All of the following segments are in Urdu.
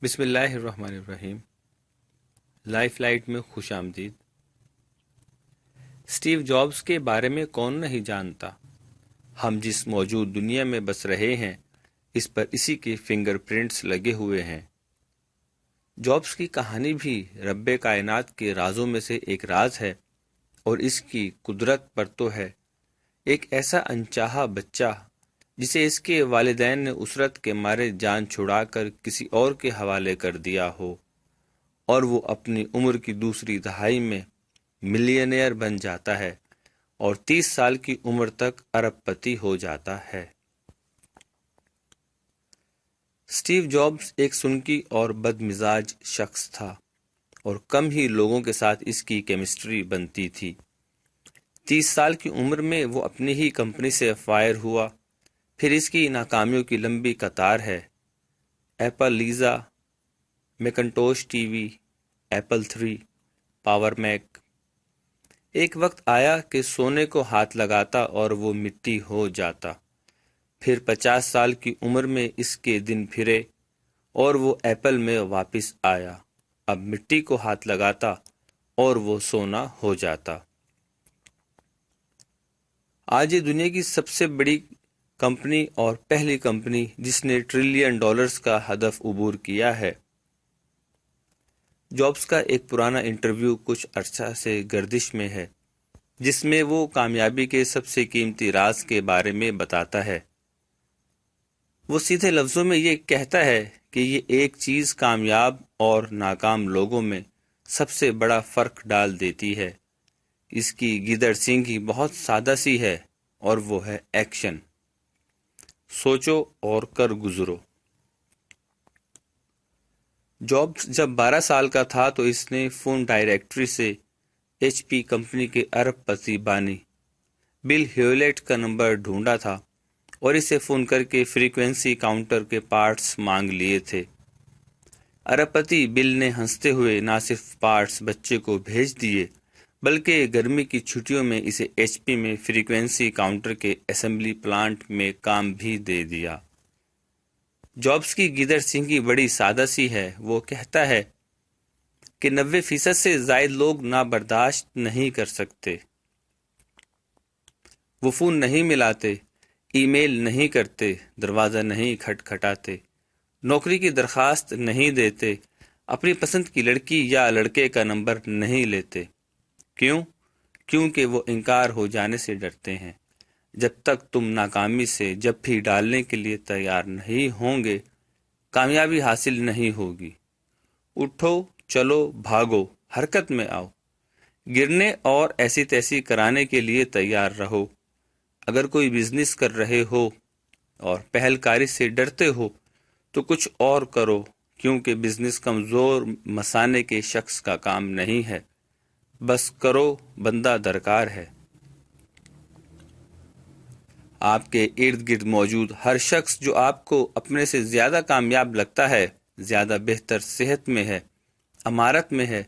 بسم اللہ الرحمن الرحیم۔ لائف لائٹ میں خوش آمدید۔ سٹیو جابز کے بارے میں کون نہیں جانتا؟ ہم جس موجود دنیا میں بس رہے ہیں اس پر اسی کے فنگر پرنٹس لگے ہوئے ہیں۔ جابز کی کہانی بھی رب کائنات کے رازوں میں سے ایک راز ہے، اور اس کی قدرت پر تو ہے۔ ایک ایسا انچاہا بچہ جسے اس کے والدین نے اسرت کے مارے جان چھڑا کر کسی اور کے حوالے کر دیا ہو، اور وہ اپنی عمر کی دوسری دہائی میں ملینئر بن جاتا ہے اور 30 سال کی عمر تک ارب پتی ہو جاتا ہے۔ سٹیو جابز ایک سنکی اور بد مزاج شخص تھا، اور کم ہی لوگوں کے ساتھ اس کی کیمسٹری بنتی تھی۔ 30 سال کی عمر میں وہ اپنی ہی کمپنی سے فائر ہوا۔ پھر اس کی ناکامیوں کی لمبی قطار ہے۔ Apple Lisa, Macintosh T V, apple 3، power make. ایک وقت آیا کہ سونے کو ہاتھ لگاتا اور وہ مٹی ہو جاتا۔ پھر 50 سال کی عمر میں اس کے دن پھرے اور وہ ایپل میں واپس آیا۔ اب مٹی کو ہاتھ لگاتا اور وہ سونا ہو جاتا۔ آج یہ دنیا کی سب سے بڑی کمپنی اور پہلی کمپنی جس نے $1 ٹریلین کا ہدف عبور کیا ہے۔ جابز کا ایک پرانا انٹرویو کچھ عرصہ سے گردش میں ہے، جس میں وہ کامیابی کے سب سے قیمتی راز کے بارے میں بتاتا ہے۔ وہ سیدھے لفظوں میں یہ کہتا ہے کہ یہ ایک چیز کامیاب اور ناکام لوگوں میں سب سے بڑا فرق ڈال دیتی ہے۔ اس کی گیدڑ سینگھی بہت سادہ سی ہے، اور وہ ہے ایکشن۔ سوچو اور کر گزرو۔ جابز جب 12 سال کا تھا تو اس نے فون ڈائریکٹری سے HP کمپنی کے ارب پتی بانی بل ہیولیٹ کا نمبر ڈھونڈا تھا، اور اسے فون کر کے فریکوینسی کاؤنٹر کے پارٹس مانگ لیے تھے۔ ارب پتی بل نے ہنستے ہوئے نہ صرف پارٹس بچے کو بھیج دیے، بلکہ گرمی کی چھٹیوں میں اسے HP میں فریکوینسی کاؤنٹر کے اسمبلی پلانٹ میں کام بھی دے دیا۔ جابز کی گیدڑ سینگھی بڑی سادہ سی ہے۔ وہ کہتا ہے کہ 90% سے زائد لوگ نہ برداشت نہیں کر سکتے۔ وہ فون نہیں ملاتے، ای میل نہیں کرتے، دروازہ نہیں کھٹکھٹاتے، نوکری کی درخواست نہیں دیتے، اپنی پسند کی لڑکی یا لڑکے کا نمبر نہیں لیتے۔ کیوں؟ کیونکہ وہ انکار ہو جانے سے ڈرتے ہیں۔ جب تک تم ناکامی سے جب بھی ڈالنے کے لیے تیار نہیں ہوں گے، کامیابی حاصل نہیں ہوگی۔ اٹھو، چلو، بھاگو، حرکت میں آؤ۔ گرنے اور ایسی تیسی کرانے کے لیے تیار رہو۔ اگر کوئی بزنس کر رہے ہو اور پہل کاری سے ڈرتے ہو تو کچھ اور کرو، کیونکہ بزنس کمزور مسانے کے شخص کا کام نہیں ہے۔ بس کرو، بندہ درکار ہے۔ آپ کے ارد گرد موجود ہر شخص جو آپ کو اپنے سے زیادہ کامیاب لگتا ہے، زیادہ بہتر صحت میں ہے، امارت میں ہے،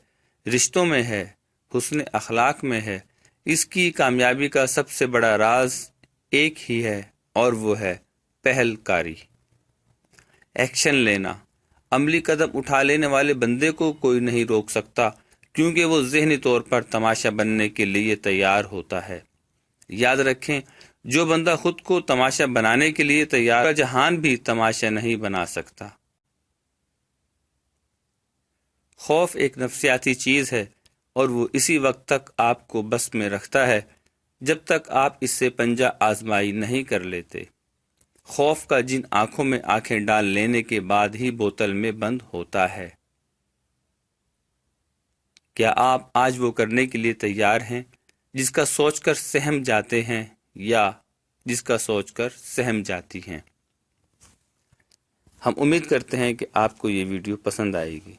رشتوں میں ہے، حسن اخلاق میں ہے۔ اس کی کامیابی کا سب سے بڑا راز ایک ہی ہے، اور وہ ہے پہل کاری، ایکشن لینا۔ عملی قدم اٹھا لینے والے بندے کو کوئی نہیں روک سکتا، کیونکہ وہ ذہنی طور پر تماشا بننے کے لیے تیار ہوتا ہے۔ یاد رکھیں، جو بندہ خود کو تماشا بنانے کے لیے تیار ہے، جہان بھی تماشا نہیں بنا سکتا۔ خوف ایک نفسیاتی چیز ہے، اور وہ اسی وقت تک آپ کو بس میں رکھتا ہے جب تک آپ اس سے پنجہ آزمائی نہیں کر لیتے۔ خوف کا جن آنکھوں میں آنکھیں ڈال لینے کے بعد ہی بوتل میں بند ہوتا ہے۔ کیا آپ آج وہ کرنے کے لیے تیار ہیں جس کا سوچ کر سہم جاتے ہیں، یا جس کا سوچ کر سہم جاتی ہیں؟ ہم امید کرتے ہیں کہ آپ کو یہ ویڈیو پسند آئے گی۔